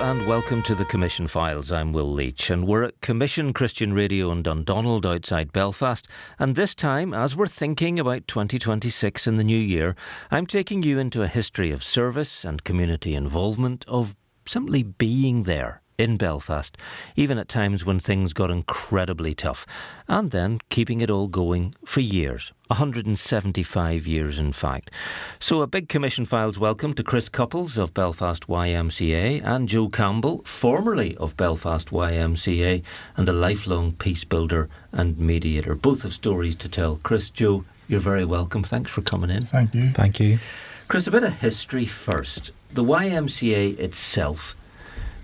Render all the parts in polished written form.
and welcome to the Commission Files. I'm Will Leach and we're at Commission Christian Radio in Dundonald outside Belfast, and this time, as we're thinking about 2026 in the new year, I'm taking you into a history of service and community involvement, of simply being there in Belfast, even at times when things got incredibly tough, and then keeping it all going for years, 175 years in fact. So a big Commission Files welcome to Chris Cupples of Belfast YMCA and Joe Campbell, formerly of Belfast YMCA and a lifelong peace builder and mediator. Both have stories to tell. Chris, Joe, you're very welcome. Thanks for coming in. Thank you. Thank you. Chris, a bit of history first. The YMCA itself,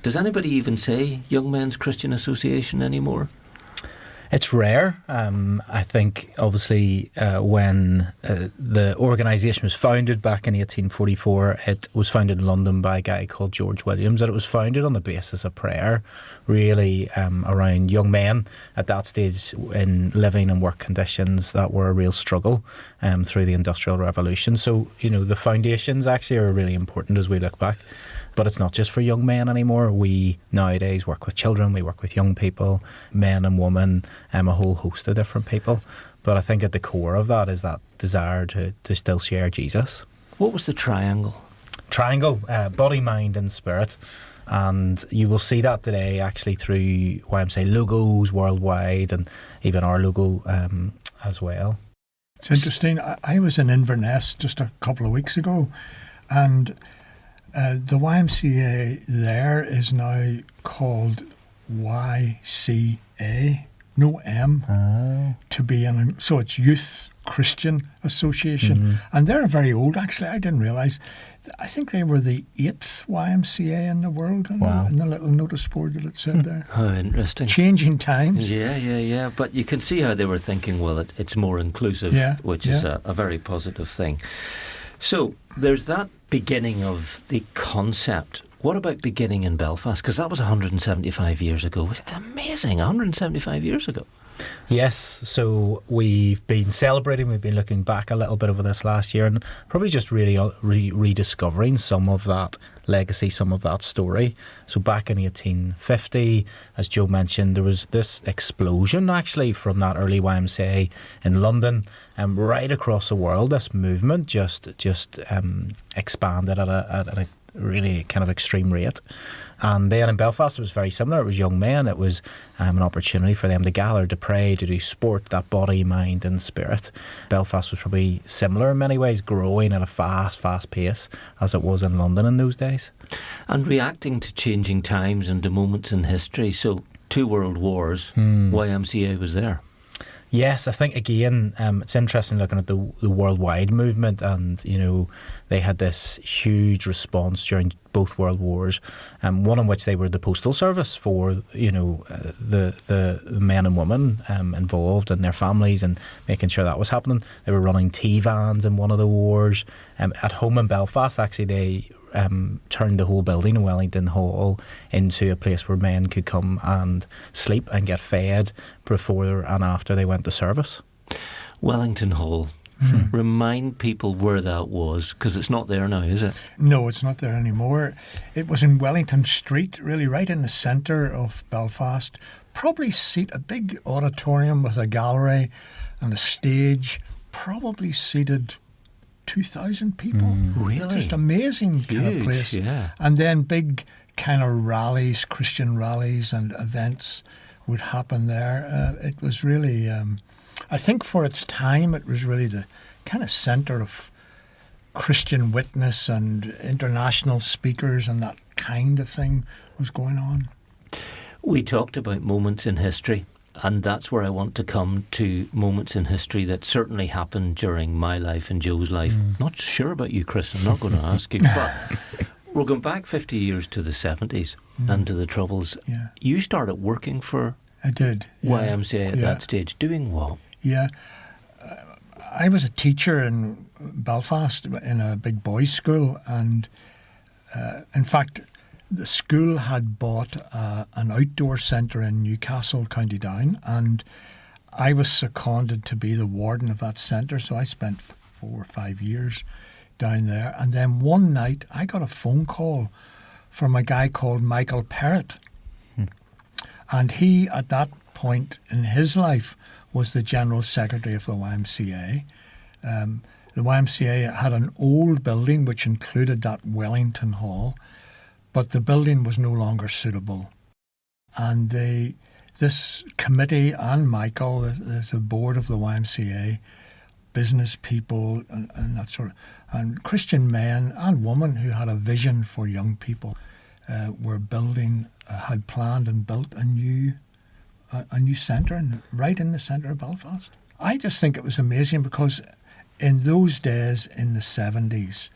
does anybody even say Young Men's Christian Association anymore? It's rare. I think, obviously, when the organisation was founded back in 1844, it was founded in London by a guy called George Williams, and it was founded on the basis of prayer, really around young men at that stage in living and work conditions that were a real struggle through the Industrial Revolution. So, you know, the foundations actually are really important as we look back. But it's not just for young men anymore. We nowadays work with children, we work with young people, men and women, a whole host of different people. But I think at the core of that is that desire to still share Jesus. What was the triangle? Triangle, body, mind and spirit. And you will see that today actually through YMCA logos worldwide and even our logo as well. It's interesting. I was in Inverness just a couple of weeks ago, and the YMCA there is now called YCA, no M, to be in. So it's Youth Christian Association. And they're very old, actually. I didn't realise. I think they were the 8th YMCA in the world, in the little notice board that it said there. How interesting. Changing times. Yeah. But you can see how they were thinking, well, it's more inclusive, which is a very positive thing. So there's that beginning of the concept. What about beginning in Belfast? Because that was 175 years ago. Amazing, 175 years ago. Yes, so we've been celebrating, we've been looking back a little bit over this last year and probably just really rediscovering some of that legacy, some of that story. So back in 1850, as Joe mentioned, there was this explosion actually from that early YMCA in London, and right across the world this movement just expanded at a really kind of extreme rate. And then in Belfast it was very similar. It was young men. It was an opportunity for them to gather, to pray, to do sport, that body, mind and spirit. Belfast was probably similar in many ways, growing at a fast pace as it was in London in those days. And reacting to changing times and to moments in history. So 2 world wars, YMCA was there. Yes, I think again it's interesting looking at the worldwide movement, and you know they had this huge response during both world wars, one in which they were the postal service for the men and women involved and their families and making sure that was happening. They were running tea vans in one of the wars. At home in Belfast, actually they turned the whole building in Wellington Hall into a place where men could come and sleep and get fed before and after they went to service. Wellington Hall. Remind people where that was, because it's not there now, is it? No, it's not there anymore. It was in Wellington Street, really right in the centre of Belfast. Probably seat a big auditorium with a gallery and a stage, probably seated 2,000 people. Really? Just amazing Huge, kind of place. Yeah. And then big kind of rallies, Christian rallies and events would happen there. It was really, I think for its time, it was really the kind of centre of Christian witness and international speakers, and that kind of thing was going on. We talked about moments in history. And that's where I want to come to moments in history that certainly happened during my life and Joe's life. Not sure about you, Chris. I'm not going to ask you. But we're going back 50 years to the 70s and to the Troubles. Yeah. You started working for I did. YMCA at that stage. Doing what? Yeah. I was a teacher in Belfast in a big boys' school. And in fact, the school had bought an outdoor centre in Newcastle, County Down, and I was seconded to be the warden of that centre, so I spent 4 or 5 years down there. And then one night I got a phone call from a guy called Michael Perrott. And he, at that point in his life, was the General Secretary of the YMCA. The YMCA had an old building which included that Wellington Hall, but the building was no longer suitable. And this committee and Michael, there's a board of the YMCA, business people and that sort of, and Christian men and women who had a vision for young people, were building, had planned and built a new centre right in the centre of Belfast. I just think it was amazing because in those days, in the 70s,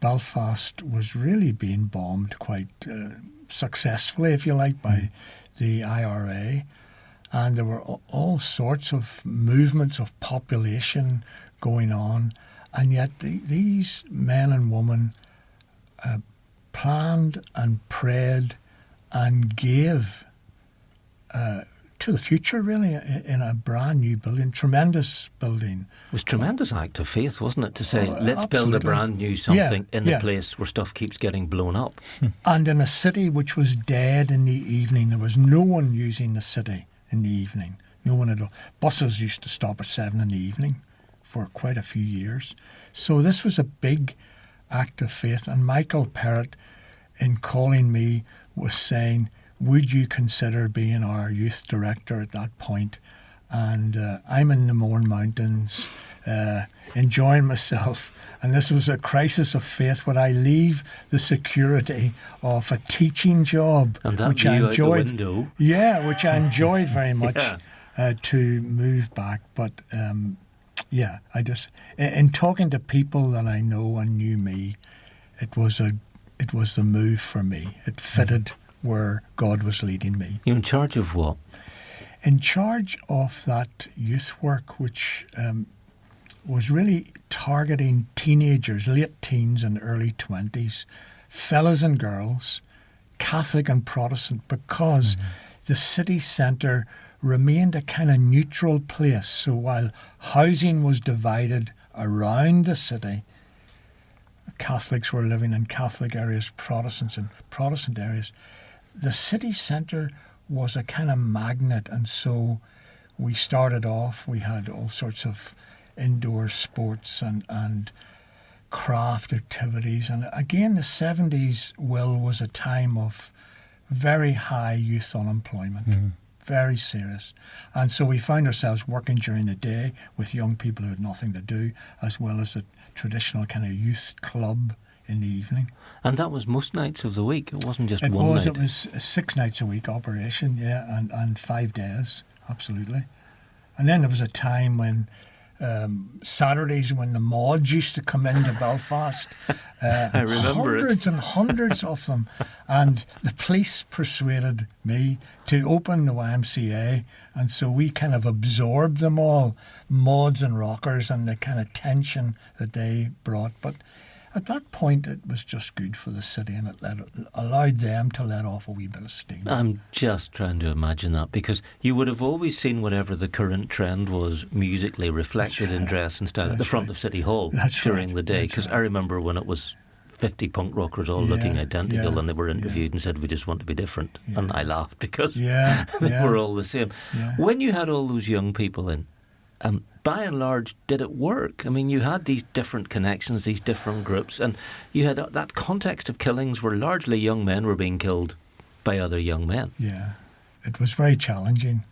Belfast was really being bombed quite successfully, if you like, by the IRA. And there were all sorts of movements of population going on. And yet these men and women planned and prayed and gave to the future, really, in a brand new building, tremendous building. It was a tremendous act of faith, wasn't it, to say, let's absolutely. build a brand new something in a place where stuff keeps getting blown up. And in a city which was dead in the evening. There was no one using the city in the evening. No one at all. Buses used to stop at 7 in the evening for quite a few years. So this was a big act of faith. And Michael Perrott, in calling me, was saying, would you consider being our youth director at that point? And I'm in the Mourne Mountains, enjoying myself. And this was a crisis of faith. Would I leave the security of a teaching job, and that which I view enjoyed? out the window. Yeah, which I enjoyed very much, to move back. But I just, in talking to people that I know and knew me, it was the move for me. It fitted where God was leading me. You're in charge of what? In charge of that youth work, which was really targeting teenagers, late teens and early 20s, fellas and girls, Catholic and Protestant, because the city centre remained a kind of neutral place. So while housing was divided around the city, Catholics were living in Catholic areas, Protestants in Protestant areas, the city centre was a kind of magnet. And so we started off, we had all sorts of indoor sports and craft activities. And again, the 70s, Will, was a time of very high youth unemployment, very serious. And so we found ourselves working during the day with young people who had nothing to do, as well as a traditional kind of youth club in the evening. And that was most nights of the week. It wasn't just one night. It was a 6 nights a week operation, and 5 days, absolutely. And then there was a time when Saturdays, when the mods used to come into Belfast. I remember hundreds and hundreds of them. And the police persuaded me to open the YMCA. And so we kind of absorbed them all, mods and rockers, and the kind of tension that they brought. But at that point, it was just good for the city, and it allowed them to let off a wee bit of steam. I'm just trying to imagine that, because you would have always seen whatever the current trend was musically reflected in dress and style at the front of City Hall during the day. Because I remember when it was 50 punk rockers all looking identical, and they were interviewed and said, we just want to be different. And I laughed because they were all the same. When you had all those young people in, by and large, did it work? I mean, you had these different connections, these different groups, and you had that context of killings where largely young men were being killed by other young men. Yeah, it was very challenging.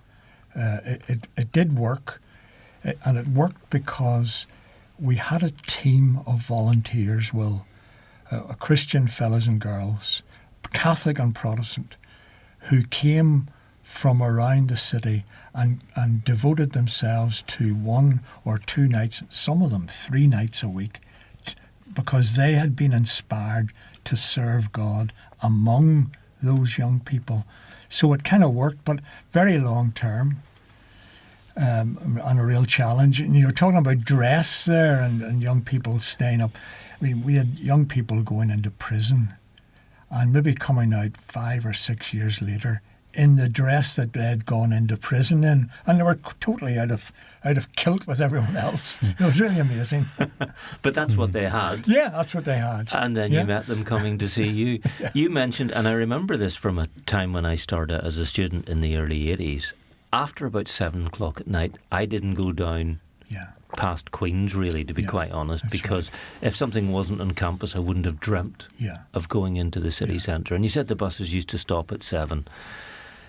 It did work, and it worked because we had a team of volunteers, Christian fellas and girls, Catholic and Protestant, who came from around the city and devoted themselves to 1 or 2 nights, some of them 3 nights a week, because they had been inspired to serve God among those young people. So it kind of worked, but very long term, and a real challenge. And you're talking about dress there and young people staying up. I mean, we had young people going into prison and maybe coming out 5 or 6 years later in the dress that they had gone into prison in, and they were totally out of kilt with everyone else. It was really amazing. But that's what they had. Yeah, that's what they had. And then you met them coming to see you. Yeah. You mentioned, and I remember this from a time when I started as a student in the early 80s, after about 7 o'clock at night, I didn't go down past Queen's, really, to be quite honest, because if something wasn't on campus, I wouldn't have dreamt of going into the city centre. And you said the buses used to stop at 7.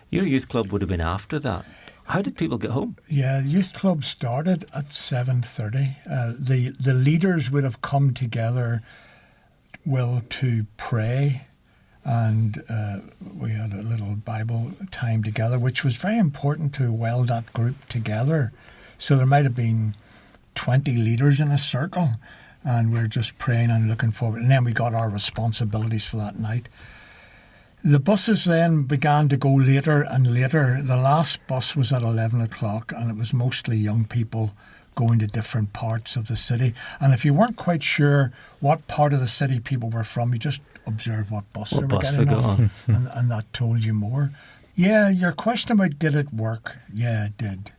Your youth club would have been after that. How did people get home? Yeah, the youth club started at 7:30. The leaders would have come together, to pray, and we had a little Bible time together, which was very important to weld that group together. So there might have been 20 leaders in a circle, and we're just praying and looking forward. And then we got our responsibilities for that night. The buses then began to go later and later. The last bus was at 11 o'clock, and it was mostly young people going to different parts of the city. And if you weren't quite sure what part of the city people were from, you just observed what bus they were getting on, and that told you more. Yeah, your question about did it work? Yeah, it did.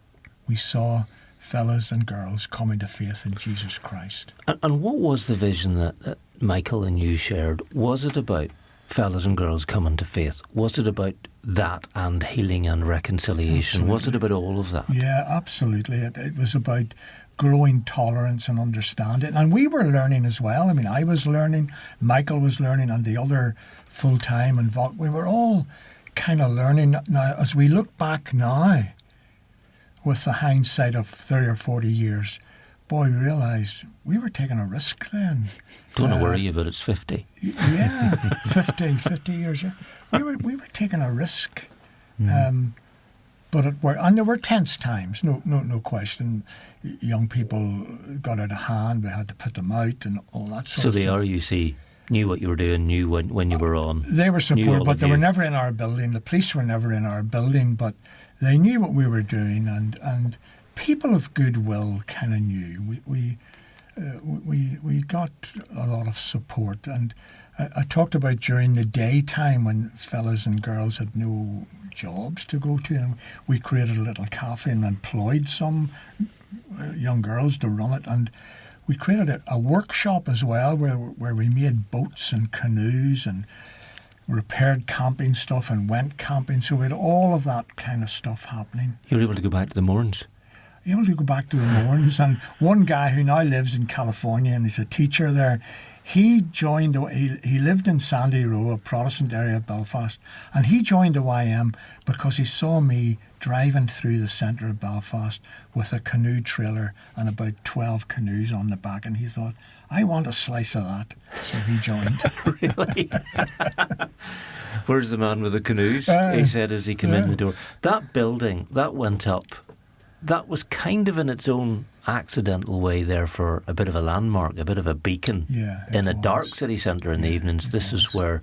We saw fellas and girls coming to faith in Jesus Christ. And what was the vision that Michael and you shared? Was it about fellas and girls coming to faith? Was it about that and healing and reconciliation? Absolutely. Was it about all of that? Yeah, absolutely. It was about growing tolerance and understanding. And we were learning as well. I mean, I was learning, Michael was learning, and the other full-time involved. We were all kind of learning. Now, as we look back now, with the hindsight of 30 or 40 years, boy, we realised we were taking a risk then. Don't worry you, but it's 50. Yeah, 50 years. Yeah. We were taking a risk. But it worked. And there were tense times, no question. Young people got out of hand, we had to put them out and all that sort of stuff. So the RUC knew what you were doing, knew when you were on. They were supportive, but they were never in our building. The police were never in our building, but they knew what we were doing, and people of goodwill kind of knew. We got a lot of support, and I talked about during the daytime when fellas and girls had no jobs to go to, and we created a little cafe and employed some young girls to run it, and we created a workshop as well where we made boats and canoes and repaired camping stuff and went camping. So we had all of that kind of stuff happening. You were able to go back to the moorings? Able to go back to the moorings. And one guy who now lives in California and he's a teacher there, he lived in Sandy Row, a Protestant area of Belfast, and he joined the YM because he saw me driving through the centre of Belfast with a canoe trailer and about 12 canoes on the back, and he thought, I want a slice of that. So he joined. Really? Where's the man with the canoes? He said as he came in the door. That building, that went up, that was kind of in its own accidental way there for a bit of a landmark, a bit of a beacon in a dark city centre in the evenings. This is where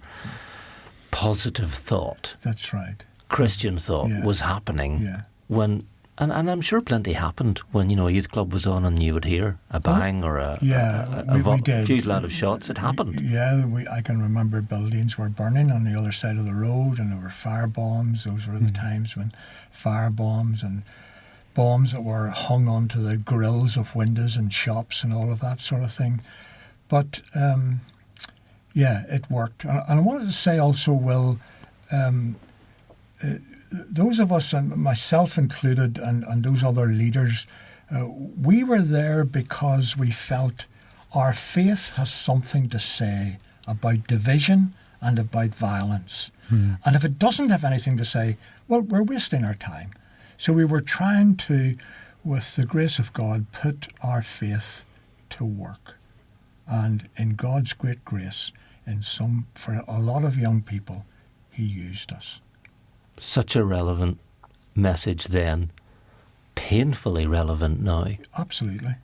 positive thought, that's right, Christian thought was happening when, and I'm sure plenty happened when, a youth club was on and you would hear a bang or a fusillade of shots. It happened. I can remember buildings were burning on the other side of the road, and there were fire bombs. Those were the times when fire bombs and bombs that were hung onto the grills of windows and shops and all of that sort of thing. But it worked. And I wanted to say also, Will, those of us, and myself included, and those other leaders, we were there because we felt our faith has something to say about division and about violence. And if it doesn't have anything to say, well, we're wasting our time. So we were trying to, with the grace of God, put our faith to work. And in God's great grace, for a lot of young people, He used us. Such a relevant message then, painfully relevant now. Absolutely.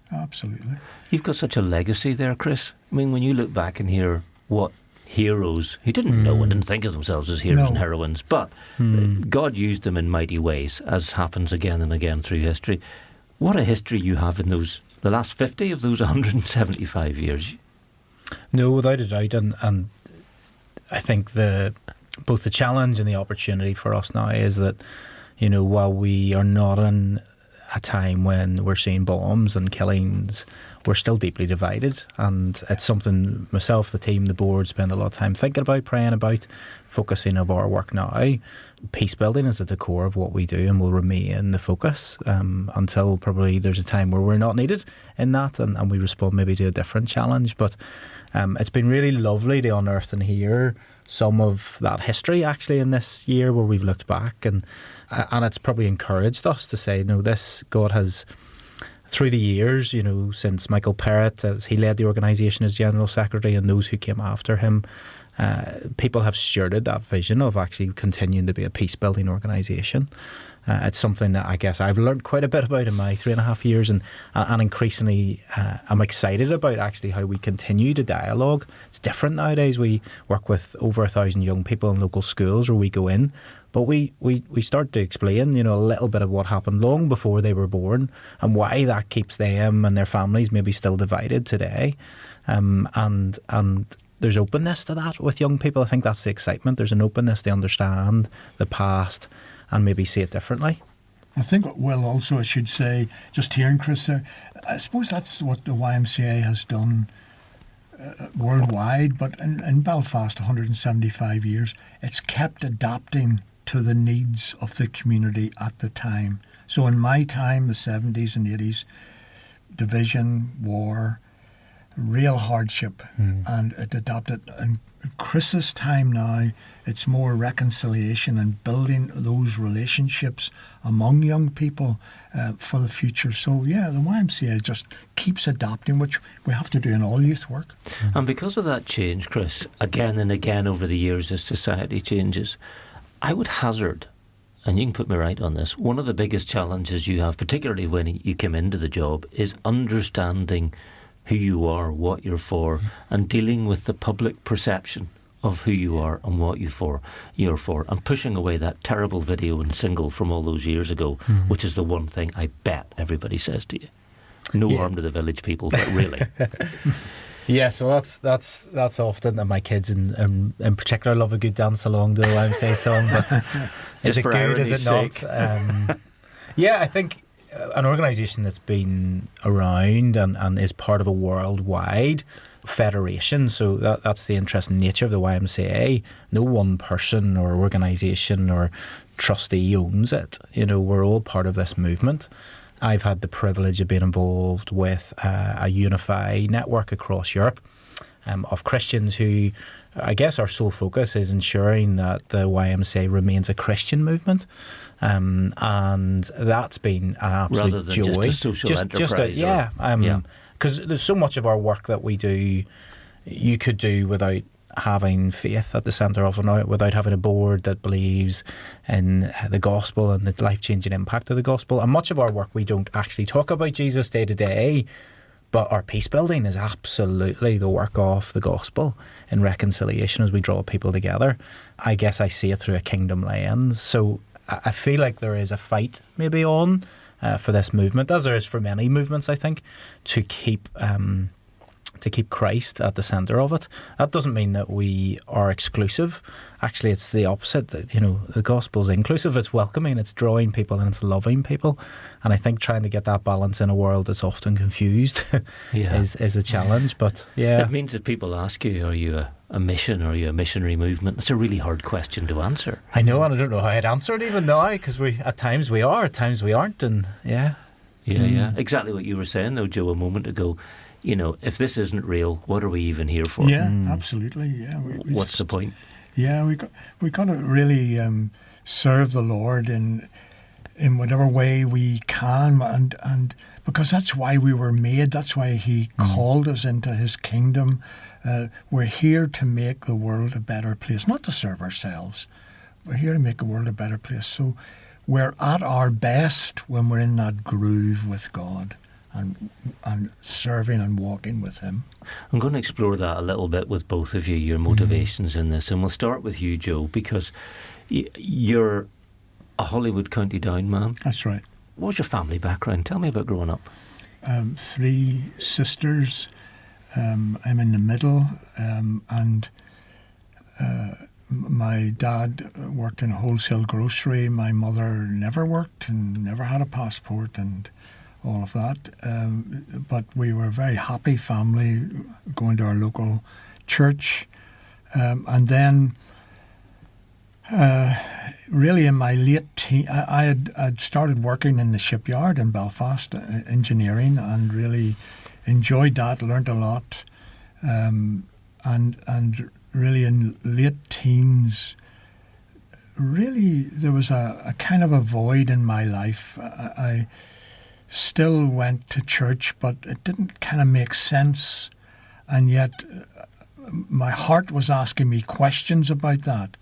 You've got such a legacy there, Chris. I mean, when you look back and hear what heroes who didn't know and didn't think of themselves as heroes and heroines, but God used them in mighty ways, as happens again and again through history. What a history you have in the last 50 of those 175 years. No, without a doubt, and I think the both the challenge and the opportunity for us now is that, while we are not in a time when we're seeing bombs and killings, we're still deeply divided. And it's something myself, the team, the board spend a lot of time thinking about, praying about, focusing of our work now. Peace building is at the core of what we do and will remain the focus until probably there's a time where we're not needed in that and we respond maybe to a different challenge. But it's been really lovely to unearth and hear some of that history actually in this year where we've looked back and it's probably encouraged us to say, no, this God has, through the years, since Michael Perrott, as he led the organisation as General Secretary, and those who came after him, people have stewarded that vision of actually continuing to be a peace-building organisation. It's something that I guess I've learned quite a bit about in my 3.5 years, and increasingly I'm excited about actually how we continue to dialogue. It's different nowadays. We work with over 1,000 young people in local schools where we go in, but we start to explain, a little bit of what happened long before they were born and why that keeps them and their families maybe still divided today. And there's openness to that with young people. I think that's the excitement. There's an openness to understand the past and maybe see it differently. I think, well, also I should say, just hearing Chris there, I suppose that's what the YMCA has done worldwide, but in Belfast, 175 years, it's kept adapting to the needs of the community at the time. So in my time, the 70s and 80s, division, war, real hardship, and it adapted. And Chris's time now, it's more reconciliation and building those relationships among young people for the future. So yeah, the YMCA just keeps adapting, which we have to do in all youth work. And because of that change, Chris, again and again over the years as society changes, I would hazard, and you can put me right on this, one of the biggest challenges you have, particularly when you come into the job, is understanding who you are, what you're for, and dealing with the public perception of who you are and what you're for, and pushing away that terrible video and single from all those years ago, which is the one thing I bet everybody says to you. No harm to the village people, but really. Yes, well, that's often, and my kids in particular love a good dance along to the YMCA song, but is it good, is it not? Yeah, I think an organisation that's been around and is part of a worldwide federation, so that's the interesting nature of the YMCA. No one person or organisation or trustee owns it. We're all part of this movement. I've had the privilege of being involved with a Unify network across Europe of Christians who, I guess our sole focus is ensuring that the YMCA remains a Christian movement. And that's been an absolute rather than joy. Just a social enterprise. Because there's so much of our work that we do, you could do without having faith at the centre of it, without having a board that believes in the gospel and the life-changing impact of the gospel. And much of our work, we don't actually talk about Jesus day to day, but our peace building is absolutely the work of the gospel in reconciliation as we draw people together. I guess I see it through a kingdom lens. So I feel like there is a fight maybe on for this movement, as there is for many movements, I think, to keep Christ at the centre of it. That doesn't mean that we are exclusive. Actually, it's the opposite. That, the gospel's inclusive, it's welcoming, it's drawing people and it's loving people. And I think trying to get that balance in a world that's often confused is a challenge. But yeah. It means that people ask you, are you a mission, or are you a missionary movement? It's a really hard question to answer. I know, and I don't know how I'd answer it even now, because at times we are, at times we aren't, and yeah. Yeah. Exactly what you were saying though, Joe, a moment ago. If this isn't real, what are we even here for? Yeah, absolutely. Yeah. What's the point? Yeah, we got to really serve the Lord in whatever way we can, and because that's why we were made. That's why He called us into His kingdom. We're here to make the world a better place, not to serve ourselves. We're here to make the world a better place. So we're at our best when we're in that groove with God. And serving and walking with Him. I'm going to explore that a little bit with both of you, your motivations in this. And we'll start with you, Joe, because you're a Hollywood County Down man. That's right. What was your family background? Tell me about growing up. 3 sisters. I'm in the middle. And My dad worked in a wholesale grocery. My mother never worked and never had a passport and all of that. But we were a very happy family, going to our local church. And then really in my late teen, I'd started working in the shipyard in Belfast, engineering, and really enjoyed that, learned a lot. And really in late teens, really there was a kind of a void in my life. I still went to church, but it didn't kind of make sense. And yet my heart was asking me questions about that.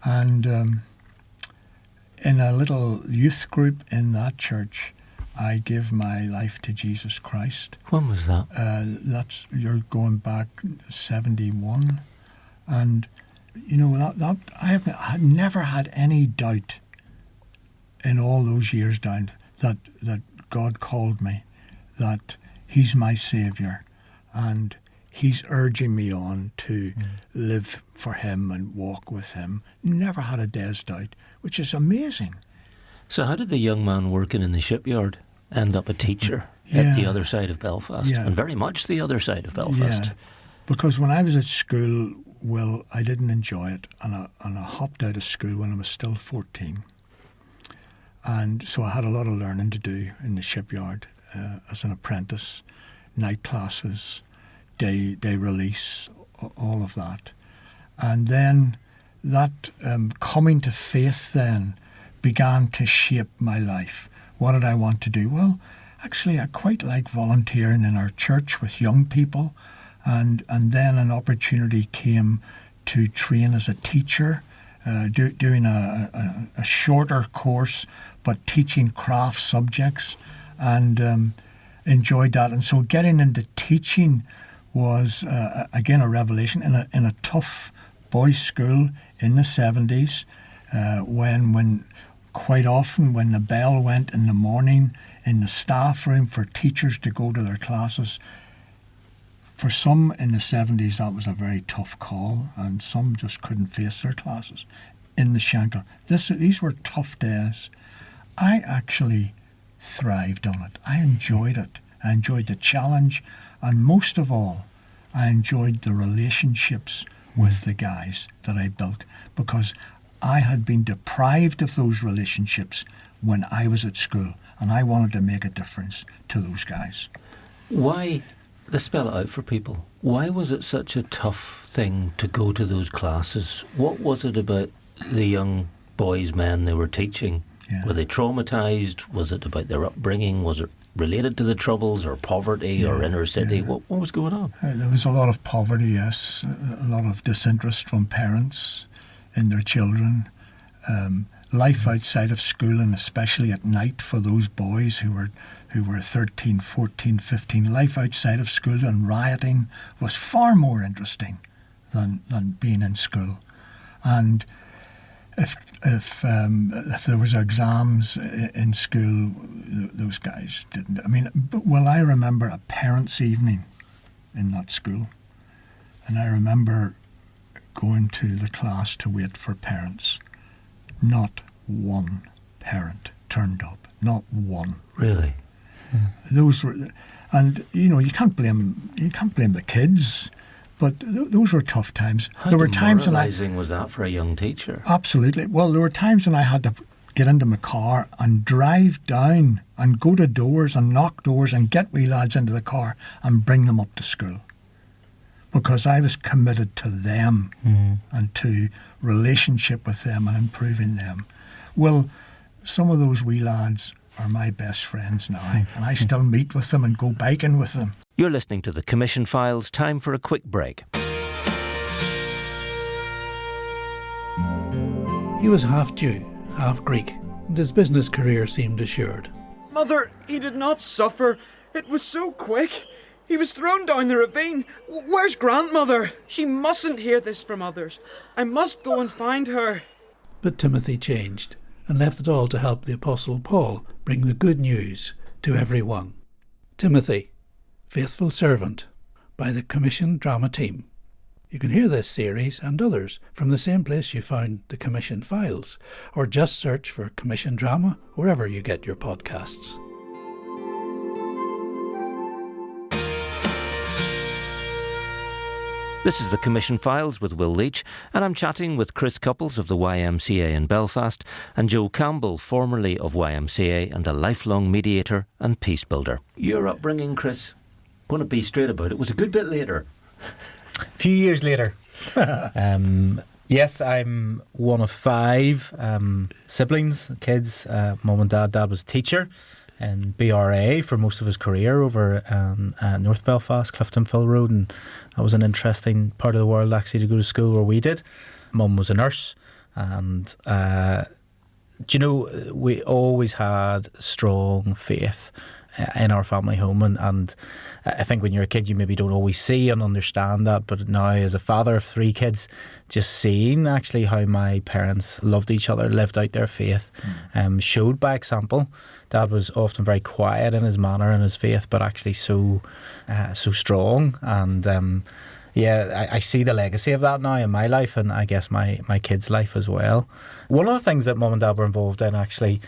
And in a little youth group in that church, I gave my life to Jesus Christ. When was that? You're going back 71. And, you know, that I had never had any doubt in all those years down that God called me, that He's my Saviour, and He's urging me on to live for Him and walk with Him. Never had a day's doubt, which is amazing. So how did the young man working in the shipyard end up a teacher at the other side of Belfast, and very much the other side of Belfast? Yeah, because when I was at school, well, I didn't enjoy it, and I hopped out of school when I was still 14. And so I had a lot of learning to do in the shipyard as an apprentice, night classes, day release, all of that. And then that coming to faith then began to shape my life. What did I want to do? Well, actually, I quite like volunteering in our church with young people. And then an opportunity came to train as a teacher, doing a shorter course, but teaching craft subjects, and enjoyed that. And so getting into teaching was, again, a revelation in a tough boys' school in the 70s, when quite often when the bell went in the morning in the staff room for teachers to go to their classes, for some in the 70s that was a very tough call, and some just couldn't face their classes in the Shankill. These were tough days. I actually thrived on it. I enjoyed it. I enjoyed the challenge, and most of all, I enjoyed the relationships with the guys that I built, because I had been deprived of those relationships when I was at school, and I wanted to make a difference to those guys. Why, let's spell it out for people, why was it such a tough thing to go to those classes? What was it about the young boys, men they were teaching? Yeah. Were they traumatised? Was it about their upbringing? Was it related to the Troubles or poverty or inner city? What was going on? There was a lot of poverty, yes, a lot of disinterest from parents in their children. Life outside of school, and especially at night for those boys who were 13, 14, 15, life outside of school and rioting was far more interesting than being in school. And if there was exams in school, those guys didn't. I mean, I remember a parents' evening in that school, and I remember going to the class to wait for parents. Not one parent turned up. Not one. Really? Those were, and you know, you can't blame the kids, but those were tough times. How demoralising was that for a young teacher? Absolutely. Well, there were times when I had to get into my car and drive down and go to doors and knock doors and get wee lads into the car and bring them up to school, because I was committed to them and to relationship with them and improving them. Well, some of those wee lads are my best friends now, and I still meet with them and go biking with them. You're listening to the Commission Files. Time for a quick break. He was half Jew, half Greek, and his business career seemed assured. Mother, he did not suffer. It was so quick. He was thrown down the ravine. Where's grandmother? She mustn't hear this from others. I must go and find her. But Timothy changed and left it all to help the Apostle Paul bring the good news to everyone. Timothy, Faithful Servant, by the Commission Drama Team. You can hear this series and others from the same place you found the Commission Files, or just search for Commission Drama wherever you get your podcasts. This is the Commission Files with Will Leach, and I'm chatting with Chris Cupples of the YMCA in Belfast and Joe Campbell, formerly of YMCA and a lifelong mediator and peace builder. Your upbringing, Chris, going to be straight about it, was a good bit later. A few years later. Yes, I'm one of 5 siblings, kids. Mum and dad. Dad was a teacher in BRA for most of his career over North Belfast, Cliftonville Road, and that was an interesting part of the world actually to go to school where we did. Mum was a nurse, and we always had strong faith in our family home, and I think when you're a kid you maybe don't always see and understand that, but now as a father of 3 kids, just seeing actually how my parents loved each other, lived out their faith, showed by example. Dad was often very quiet in his manner and his faith, but actually so strong, and I see the legacy of that now in my life, and I guess my kids' life as well. One of the things that Mum and Dad were involved in actually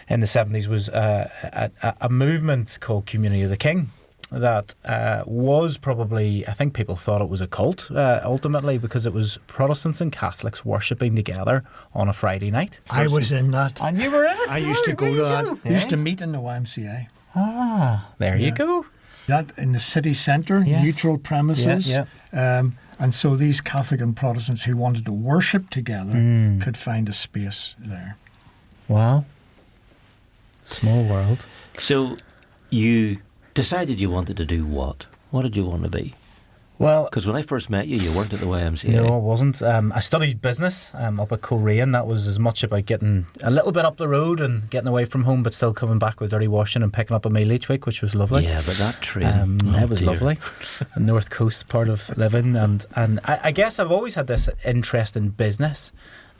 in the 70s was a movement called Community of the King that was probably, I think people thought it was a cult ultimately, because it was Protestants and Catholics worshipping together on a Friday night. I was in that. And you were in it? I used to go to that. I used to meet in the YMCA. Ah, there you go. That in the city centre, Yes. neutral premises. Yeah. And so these Catholic and Protestants who wanted to worship together could find a space there. Wow. Small world. So you decided you wanted to do what? What did you want to be? Well, Because when I first met you, you weren't at the YMCA. no, I wasn't. I studied business up at Coleraine. That was as much about getting a little bit up the road and getting away from home, but still coming back with dirty washing and picking up a meal each week, which was lovely. Yeah, but that train, It was lovely. The North Coast part of living, and I guess I've always had this interest in business,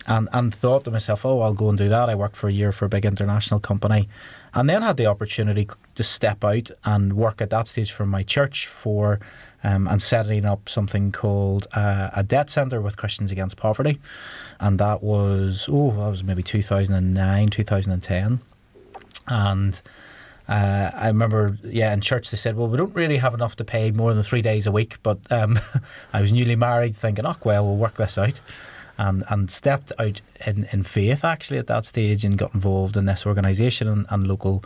and thought to myself, oh, I'll go and do that. I worked for a year for a big international company, and then had the opportunity to step out and work at that stage for my church for and setting up something called a debt centre with Christians Against Poverty, and that was maybe 2009, 2010, and I remember, in church they said, well, we don't really have enough to pay more than 3 days a week, but I was newly married, thinking, we'll work this out. And stepped out in faith actually at that stage, and got involved in this organisation and local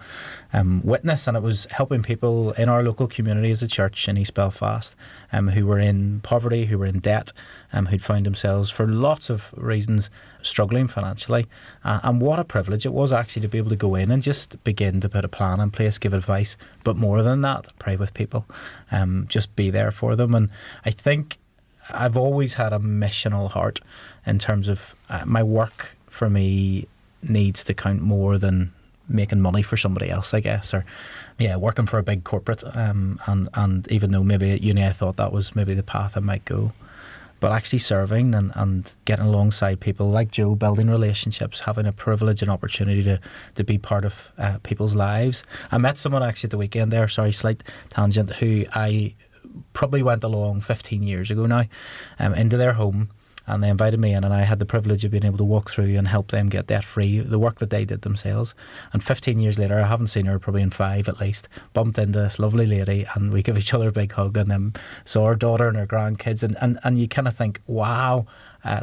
witness, and it was helping people in our local community as a church in East Belfast who were in poverty, who were in debt, who'd found themselves for lots of reasons struggling financially, and what a privilege it was actually to be able to go in and just begin to put a plan in place, give advice, but more than that, pray with people, just be there for them. And I think I've always had a missional heart in terms of my work. For me, needs to count more than making money for somebody else, I guess, or working for a big corporate. And even though maybe at uni I thought that was maybe the path I might go, but actually serving and getting alongside people like Joe, building relationships, having a privilege and opportunity to be part of people's lives. I met someone actually at the weekend there, slight tangent, who I probably went along 15 years ago now into their home, and they invited me in, and I had the privilege of being able to walk through and help them get debt free, the work that they did themselves. And 15 years later, I haven't seen her probably in 5 at least, bumped into this lovely lady, and we give each other a big hug, and then saw her daughter and her grandkids, and you kind of think, wow,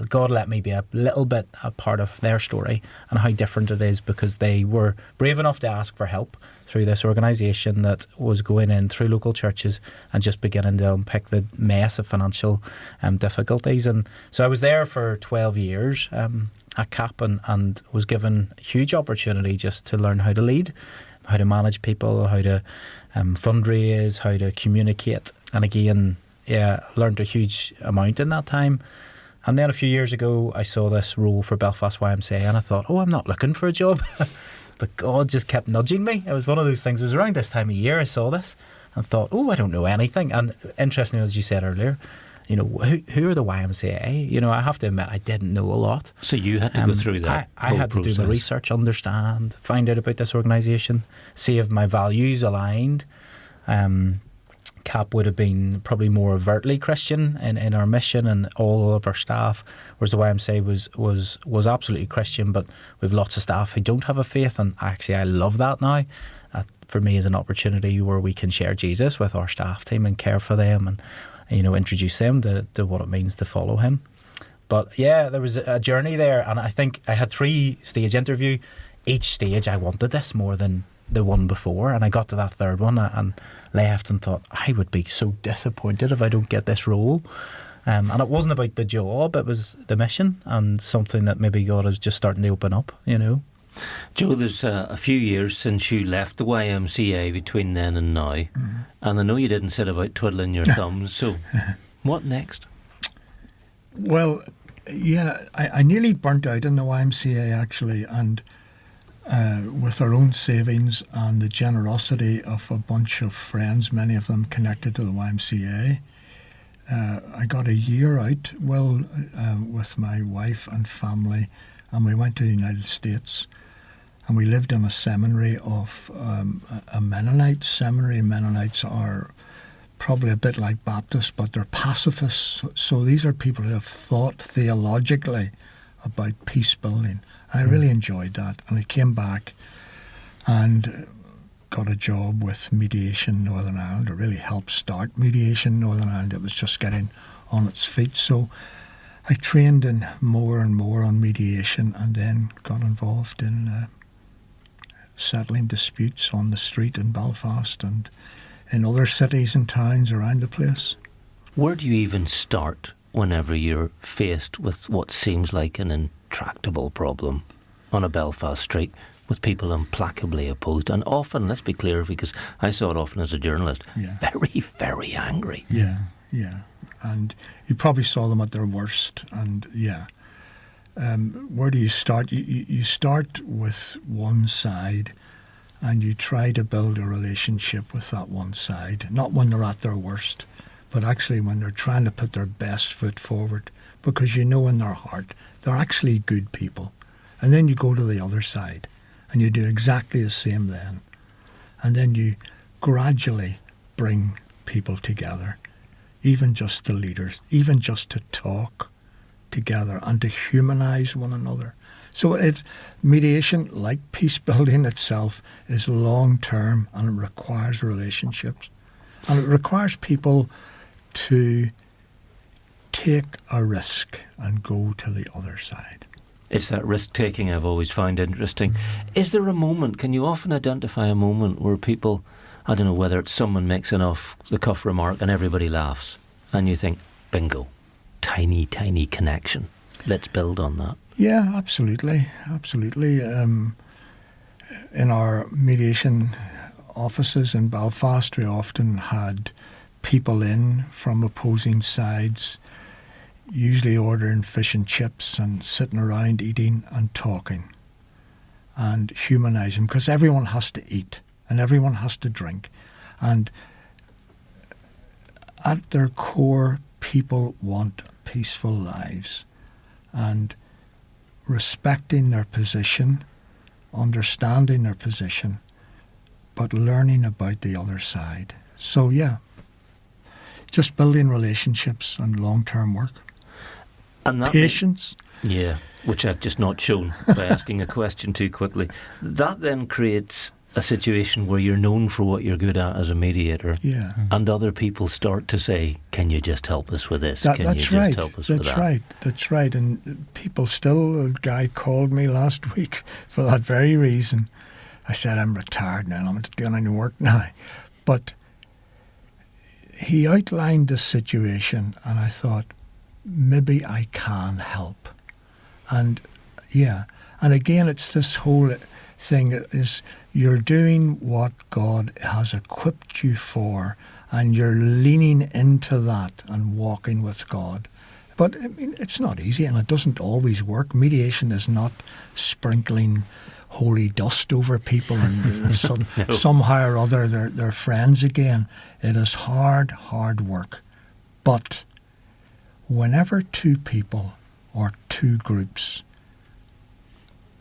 God let me be a little bit a part of their story and how different it is, because they were brave enough to ask for help through this organisation that was going in through local churches and just beginning to unpick the mess of financial difficulties. And so I was there for 12 years at CAP, and was given a huge opportunity just to learn how to lead, how to manage people, how to fundraise, how to communicate. And again, learned a huge amount in that time. And then a few years ago, I saw this role for Belfast YMCA, and I thought, I'm not looking for a job. But God just kept nudging me. It was one of those things. It was around this time of year I saw this and thought, I don't know anything. And interestingly, as you said earlier, who are the YMCA? I have to admit, I didn't know a lot. So you had to go through that I had process. to do the research, understand, find out about this organisation, see if my values aligned, Cap would have been probably more overtly Christian in our mission and all of our staff, whereas the YMCA was absolutely Christian, but we've lots of staff who don't have a faith, and actually I love that now. For me, is an opportunity where we can share Jesus with our staff team and care for them, and introduce them to what it means to follow him. But yeah, there was a journey there, and I think I had 3-stage interview. Each stage I wanted this more than the one before, and I got to that third one and left and thought, I would be so disappointed if I don't get this role. And it wasn't about the job, it was the mission and something that maybe God is just starting to open up, Joe, there's a few years since you left the YMCA between then and now, and I know you didn't sit about twiddling your thumbs, so what next? Well, yeah, I nearly burnt out in the YMCA actually, and with our own savings and the generosity of a bunch of friends, many of them connected to the YMCA, I got a year out, with my wife and family, and we went to the United States, and we lived in a seminary of a Mennonite seminary. Mennonites are probably a bit like Baptists, but they're pacifists. So these are people who have thought theologically about peace building. I really enjoyed that, and I came back and got a job with Mediation Northern Ireland. It really helped start Mediation Northern Ireland. It was just getting on its feet. So I trained in more and more on mediation, and then got involved in settling disputes on the street in Belfast and in other cities and towns around the place. Where do you even start whenever you're faced with what seems like an intractable problem on a Belfast street with people implacably opposed, and often, let's be clear, because I saw it often as a journalist, very, very angry. Yeah. And you probably saw them at their worst, and where do you start? You start with one side, and you try to build a relationship with that one side, not when they're at their worst, but actually when they're trying to put their best foot forward, because in their heart they're actually good people. And then you go to the other side and you do exactly the same then. And then you gradually bring people together, even just the leaders, even just to talk together and to humanise one another. So mediation, like peace building itself, is long term, and it requires relationships. And it requires people to take a risk and go to the other side. It's that risk-taking I've always found interesting. Is there a moment, can you often identify a moment where people, I don't know whether it's someone makes an off-the-cuff remark and everybody laughs, and you think, bingo, tiny, tiny connection. Let's build on that. Yeah, absolutely. In our mediation offices in Belfast, we often had people in from opposing sides, usually ordering fish and chips and sitting around eating and talking and humanising, because everyone has to eat and everyone has to drink. And at their core, people want peaceful lives, and respecting their position, understanding their position, but learning about the other side. So just building relationships and long-term work. And that patience. Which I've just not shown by asking a question too quickly. That then creates a situation where you're known for what you're good at as a mediator, and other people start to say, can you just help us with this? Can you just help us with that? That's right. And people still, a guy called me last week for that very reason. I said, I'm retired now, I'm not doing any work now. But he outlined the situation, and I thought, maybe I can help. And and again, it's this whole thing is, you're doing what God has equipped you for, and you're leaning into that and walking with God. But I mean, it's not easy, and it doesn't always work. Mediation is not sprinkling holy dust over people and somehow or other they're friends again. It is hard work. But whenever two people or two groups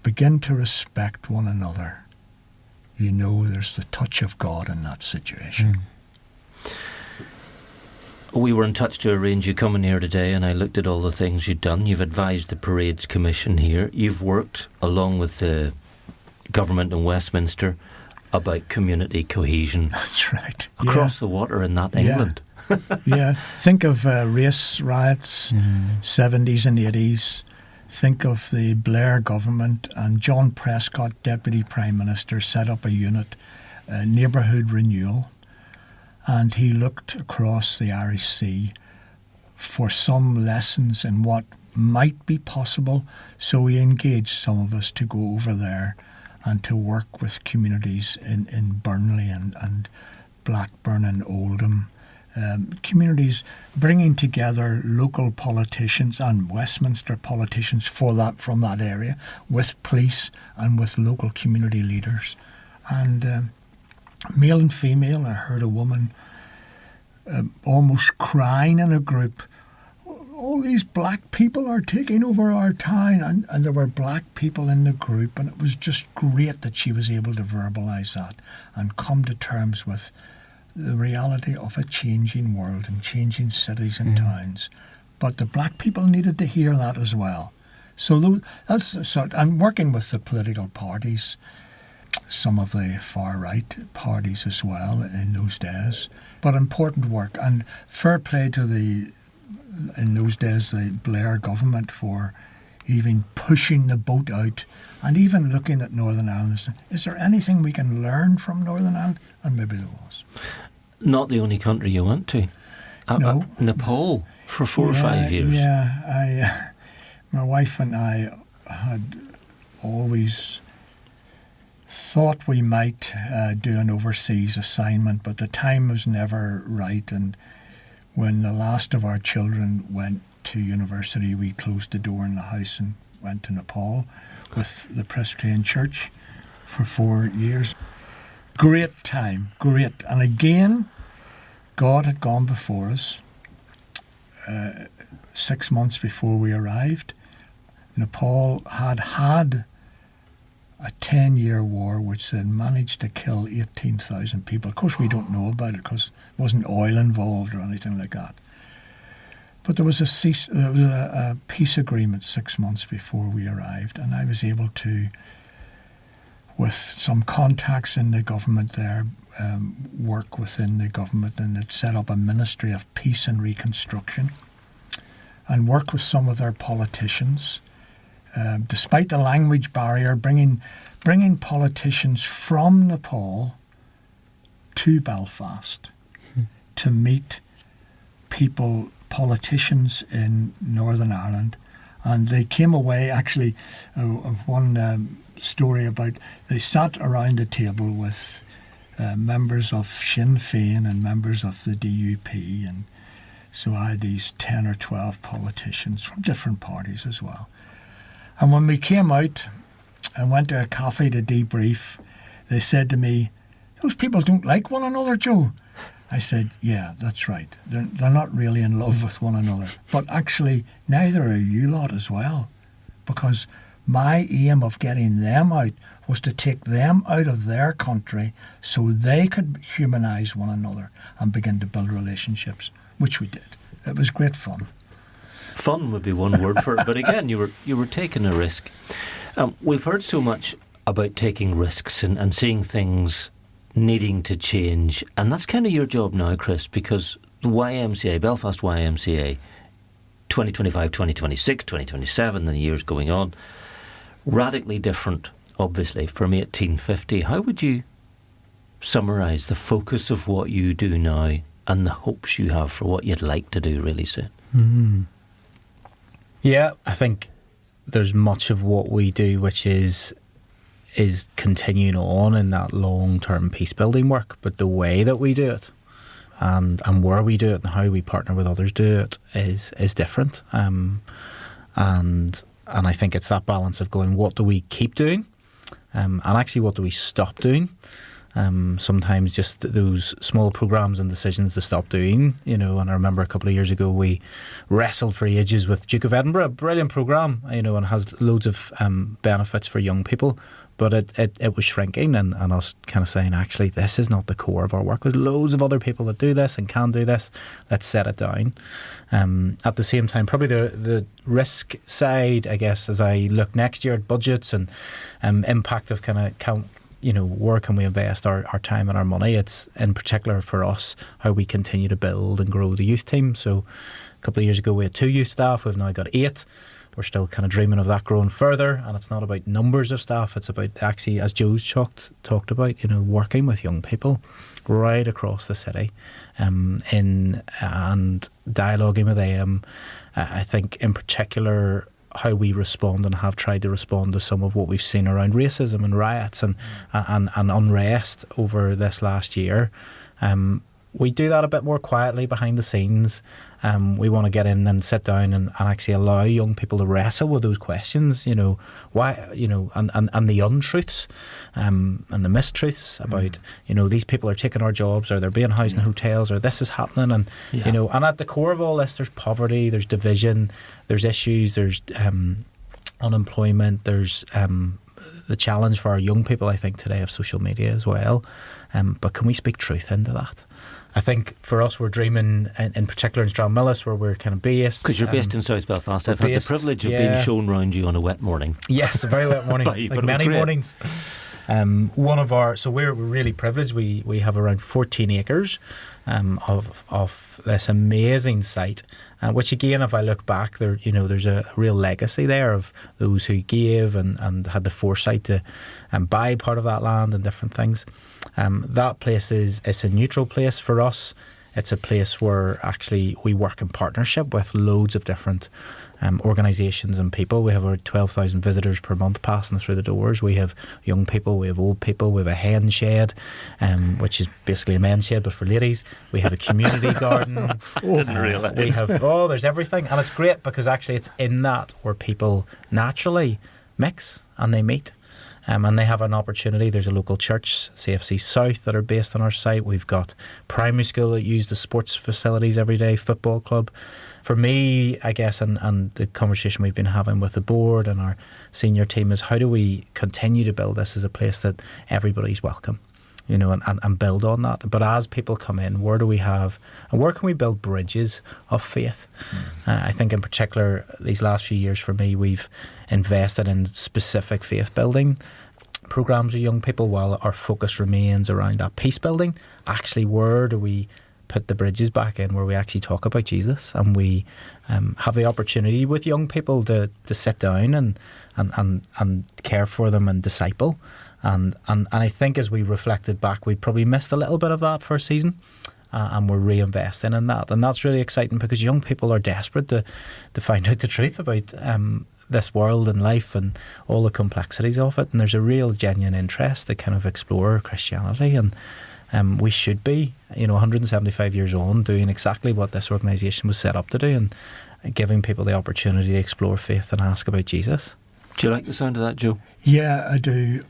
begin to respect one another, you know there's the touch of God in that situation. We were in touch to arrange you coming here today, and I looked at all the things you've done. You've advised the Parades Commission here. You've worked along with the government in Westminster about community cohesion. That's right. Across the water in that England. Yeah. Think of race riots, 70s and 80s. Think of the Blair government, and John Prescott, Deputy Prime Minister, set up a unit, Neighbourhood Renewal, and he looked across the Irish Sea for some lessons in what might be possible. So he engaged some of us to go over there and to work with communities in Burnley and Blackburn and Oldham. Communities, bringing together local politicians and Westminster politicians from that area, with police and with local community leaders, and male and female. I heard a woman almost crying in a group. All these black people are taking over our town, and there were black people in the group, and it was just great that she was able to verbalise that and come to terms with the reality of a changing world and changing cities and towns. But the black people needed to hear that as well. So that's the sort. I'm working with the political parties, some of the far right parties as well in those days. But important work, and fair play to in those days, the Blair government for even pushing the boat out and even looking at Northern Ireland. Is there anything we can learn from Northern Ireland? And maybe there was. Not the only country you went to. No. Nepal for 4 or 5 years. Yeah, my wife and I had always thought we might do an overseas assignment, but the time was never right. And when the last of our children went to university, we closed the door in the house and went to Nepal with the Presbyterian Church for 4 years. Great time, great. And again, God had gone before us. 6 months before we arrived, Nepal had a 10-year war which had managed to kill 18,000 people. Of course, we don't know about it because there wasn't oil involved or anything like that. But there was a peace agreement 6 months before we arrived, and I was able to, with some contacts in the government there, work within the government, and it set up a Ministry of Peace and Reconstruction, and work with some of their politicians. Despite the language barrier, bringing politicians from Nepal to Belfast to meet politicians in Northern Ireland. And they came away, actually, of one story about, they sat around a table with members of Sinn Féin and members of the DUP, and so I had these 10 or 12 politicians from different parties as well. And when we came out and went to a cafe to debrief, they said to me, "Those people don't like one another, Joe." I said, "Yeah, that's right. They're not really in love with one another. But actually, neither are you lot as well. Because my aim of getting them out was to take them out of their country so they could humanise one another and begin to build relationships," which we did. It was great fun. Fun would be one word for it, but again, you were taking a risk. We've heard so much about taking risks and seeing things needing to change, and that's kind of your job now, Chris, because the YMCA, Belfast YMCA, 2025, 2026, 2027, and the years going on, radically different, obviously, from 1850. How would you summarise the focus of what you do now and the hopes you have for what you'd like to do really soon? Mm-hmm. Yeah, I think there's much of what we do which is continuing on in that long-term peace-building work, but the way that we do it and where we do it and how we partner with others do it is different. And I think it's that balance of going, what do we keep doing? And actually, what do we stop doing? Sometimes just those small programmes and decisions to stop doing, and I remember a couple of years ago we wrestled for ages with Duke of Edinburgh, a brilliant programme, and has loads of benefits for young people, But it was shrinking, and us kind of saying, actually, this is not the core of our work. There's loads of other people that do this and can do this. Let's set it down. At the same time, probably the risk side, I guess, as I look next year at budgets and impact of kind of where can we invest our time and our money? It's in particular for us how we continue to build and grow the youth team. So a couple of years ago we had 2 youth staff. We've now got 8. We're still kind of dreaming of that growing further, and it's not about numbers of staff. It's about actually, as Joe's talked about, working with young people right across the city, and dialoguing with them. I think in particular how we respond and have tried to respond to some of what we've seen around racism and riots and unrest over this last year. We do that a bit more quietly behind the scenes. We want to get in and sit down and actually allow young people to wrestle with those questions, why, and the untruths and the mistruths about, these people are taking our jobs, or they're being housed in hotels, or this is happening. And, and at the core of all this, there's poverty, there's division, there's issues, there's unemployment, there's the challenge for our young people, I think, today of social media as well. But can we speak truth into that? I think for us, we're dreaming, in particular in Stranmillis, where we're kind of based. Because you're based in South Belfast. I've had the privilege of being shown round you on a wet morning. Yes, a very wet morning, like many mornings. So we're really privileged. We have around 14 acres of this amazing site, which again, if I look back, there's a real legacy there of those who gave and had the foresight to buy part of that land and different things. That place it's a neutral place for us. It's a place where actually we work in partnership with loads of different organisations and people. We have over 12,000 visitors per month passing through the doors. We have young people, we have old people, we have a hen shed, which is basically a men's shed but for ladies. We have a community garden. Didn't realise. We have there's everything, and it's great because actually it's in that where people naturally mix and they meet. And they have an opportunity. There's a local church, CFC South, that are based on our site. We've got primary school that use the sports facilities every day, football club. For me, I guess, and the conversation we've been having with the board and our senior team is how do we continue to build this as a place that everybody's welcome, and build on that. But as people come in, where do we have, and where can we build bridges of faith? I think in particular, these last few years for me, we've invested in specific faith building programs with young people while our focus remains around that peace building. Actually, where do we put the bridges back in where we actually talk about Jesus and we have the opportunity with young people to sit down and care for them and disciple. And I think as we reflected back, we probably missed a little bit of that first season. And we're reinvesting in that. And that's really exciting because young people are desperate to find out the truth about this world and life and all the complexities of it. And there's a real genuine interest to kind of explore Christianity. And we should be, 175 years on, doing exactly what this organisation was set up to do and giving people the opportunity to explore faith and ask about Jesus. Do you like the sound of that, Joe? Yeah, I do.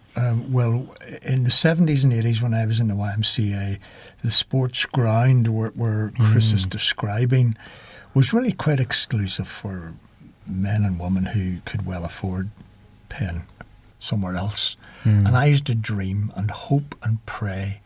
Well, in the 70s and 80s when I was in the YMCA, the sports ground where Chris is describing was really quite exclusive for men and women who could well afford paying somewhere else. And I used to dream and hope and pray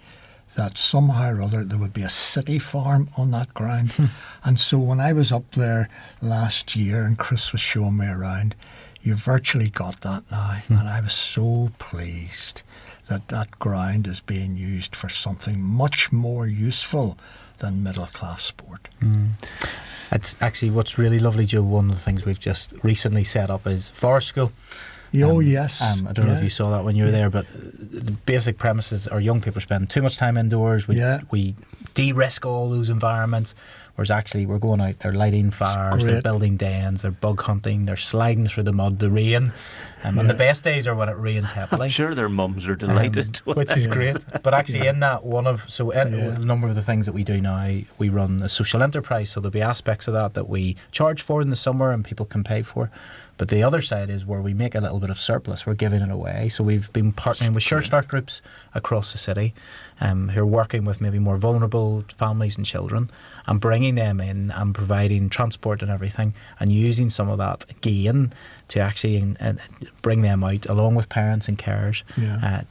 that somehow or other there would be a city farm on that ground. And so when I was up there last year and Chris was showing me around, you virtually got that now. And I was so pleased that ground is being used for something much more useful than middle class sport. It's actually what's really lovely, Joe. One of the things we've just recently set up is Forest School. Oh, yes. I don't know if you saw that when you were there, but the basic premises are young people spend too much time indoors. We de-risk all those environments, whereas actually we're going out, they're lighting fires, they're building dens, they're bug hunting, they're sliding through the mud, the rain. And the best days are when it rains heavily. I'm sure their mums are delighted. Which is great. But actually in that, a number of the things that we do now, we run a social enterprise, so there'll be aspects of that we charge for in the summer and people can pay for. But the other side is where we make a little bit of surplus, we're giving it away. So we've been partnering with Sure Start groups across the city who are working with maybe more vulnerable families and children and bringing them in and providing transport and everything and using some of that gain to actually bring them out along with parents and carers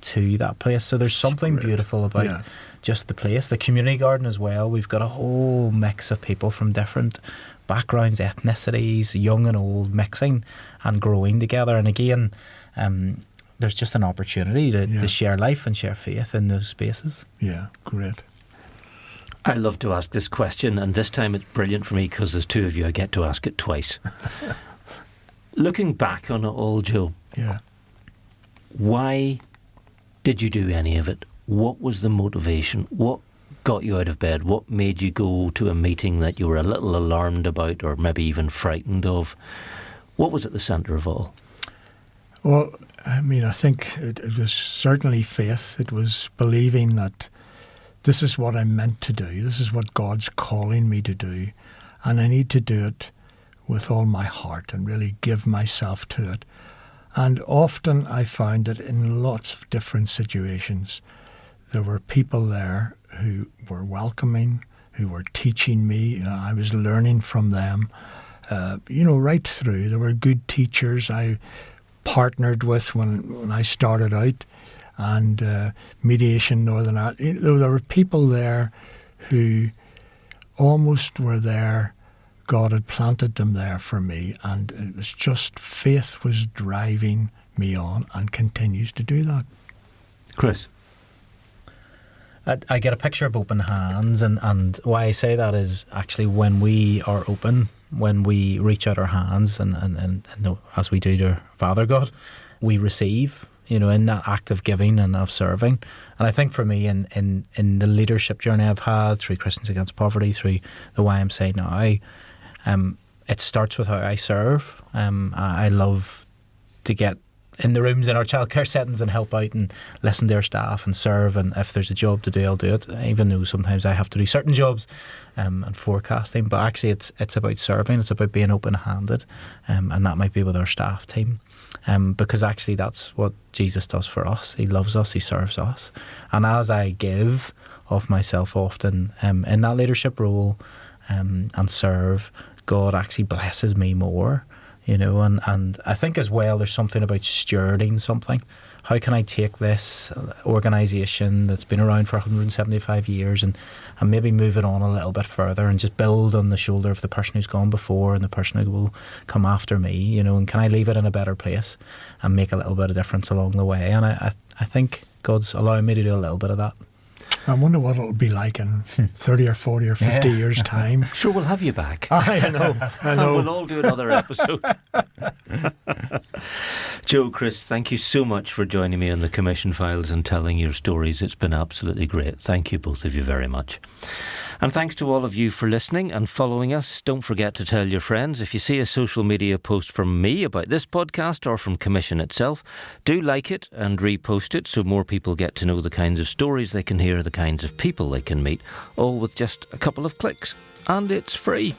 to that place. So there's something beautiful about just the place. The community garden as well, we've got a whole mix of people from different backgrounds, ethnicities, young and old, mixing and growing together. And again, there's just an opportunity to share life and share faith in those spaces. Yeah, great. I love to ask this question, and this time it's brilliant for me because there's two of you, I get to ask it twice. Looking back on it all, Joe, why did you do any of it? What was the motivation? What got you out of bed? What made you go to a meeting that you were a little alarmed about or maybe even frightened of? What was at the centre of all? Well, I mean, I think it was certainly faith. It was believing that this is what I'm meant to do. This is what God's calling me to do. And I need to do it with all my heart and really give myself to it. And often I found that in lots of different situations, there were people there who were welcoming, who were teaching me. I was learning from them, right through. There were good teachers I partnered with when I started out, and Mediation Northern Ireland. There were people there who almost were there. God had planted them there for me, and it was just faith was driving me on and continues to do that. Chris? I get a picture of open hands, and why I say that is actually when we are open, when we reach out our hands, and as we do to Father God, we receive, in that act of giving and of serving. And I think for me, in the leadership journey I've had through Christians Against Poverty, through the YMCA now, it starts with how I serve. I love to get in the rooms in our childcare settings and help out and listen to our staff and serve, and if there's a job to do, I'll do it, even though sometimes I have to do certain jobs and forecasting. But actually it's about serving, it's about being open-handed, and that might be with our staff team, because actually that's what Jesus does for us. He loves us, he serves us, and as I give of myself often in that leadership role and serve, God actually blesses me more. And I think as well there's something about stewarding something. How can I take this organisation that's been around for 175 years and maybe move it on a little bit further and just build on the shoulder of the person who's gone before and the person who will come after me, and can I leave it in a better place and make a little bit of difference along the way? And I think God's allowing me to do a little bit of that. I wonder what it'll be like in 30 or 40 or 50 years' time. Sure, we'll have you back. I know. And we'll all do another episode. Joe, Chris, thank you so much for joining me on the Commission Files and telling your stories. It's been absolutely great. Thank you, both of you, very much. And thanks to all of you for listening and following us. Don't forget to tell your friends. If you see a social media post from me about this podcast or from Commission itself, do like it and repost it so more people get to know the kinds of stories they can hear, the kinds of people they can meet, all with just a couple of clicks. And it's free.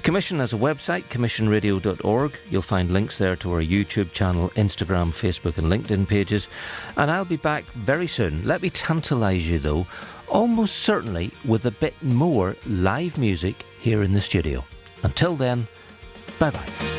Commission has a website, commissionradio.org. You'll find links there to our YouTube channel, Instagram, Facebook and LinkedIn pages. And I'll be back very soon. Let me tantalise you though, almost certainly with a bit more live music here in the studio. Until then, bye-bye.